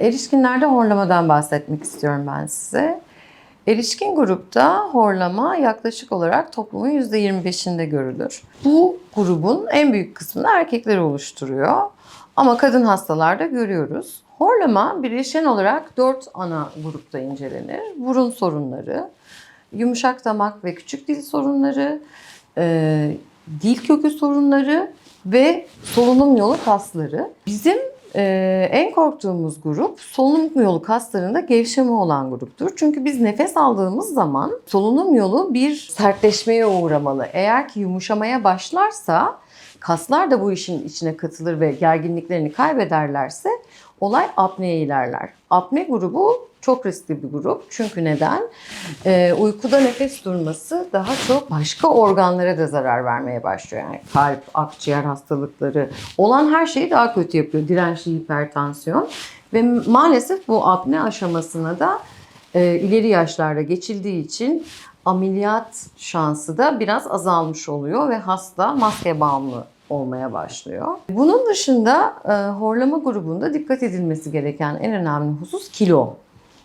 Erişkinlerde horlamadan bahsetmek istiyorum ben size. Erişkin grupta horlama yaklaşık olarak toplumun %25'inde görülür. Bu grubun en büyük kısmını erkekler oluşturuyor. Ama kadın hastalarda görüyoruz. Horlama bileşen olarak 4 ana grupta incelenir. Burun sorunları, yumuşak damak ve küçük dil sorunları, dil kökü sorunları ve solunum yolu kasları. Bizim en korktuğumuz grup solunum yolu kaslarında gevşeme olan gruptur. Çünkü biz nefes aldığımız zaman solunum yolu bir sertleşmeye uğramalı. Eğer ki yumuşamaya başlarsa kaslar da bu işin içine katılır ve gerginliklerini kaybederlerse olay apneye ilerler. Apne grubu çok riskli bir grup. Çünkü neden? Uykuda nefes durması daha çok başka organlara da zarar vermeye başlıyor. Yani kalp, akciğer hastalıkları olan her şeyi daha kötü yapıyor. Dirençli hipertansiyon. Ve maalesef bu apne aşamasına da ileri yaşlarda geçildiği için ameliyat şansı da biraz azalmış oluyor ve hasta maske bağımlı olmaya başlıyor. Bunun dışında horlama grubunda dikkat edilmesi gereken en önemli husus kilo.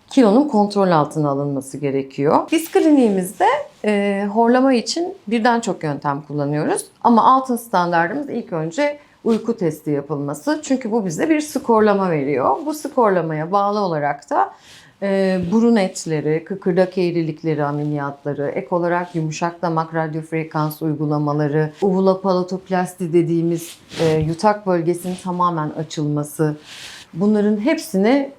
Kilonun kontrol altına alınması gerekiyor. Biz kliniğimizde horlama için birden çok yöntem kullanıyoruz. Ama altın standardımız ilk önce uyku testi yapılması. Çünkü bu bize bir skorlama veriyor. Bu skorlamaya bağlı olarak da burun etleri, kıkırdak eğrilikleri ameliyatları, ek olarak yumuşak damak radyofrekans uygulamaları, uvulopalotoplasti dediğimiz yutak bölgesinin tamamen açılması, bunların hepsini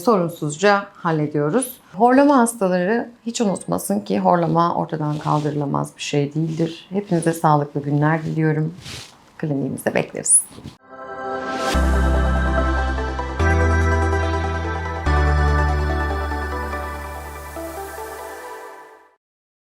sorunsuzca hallediyoruz. Horlama hastaları hiç unutmasın ki horlama ortadan kaldırılamaz bir şey değildir. Hepinize sağlıklı günler diliyorum. Kliniğimize bekleriz.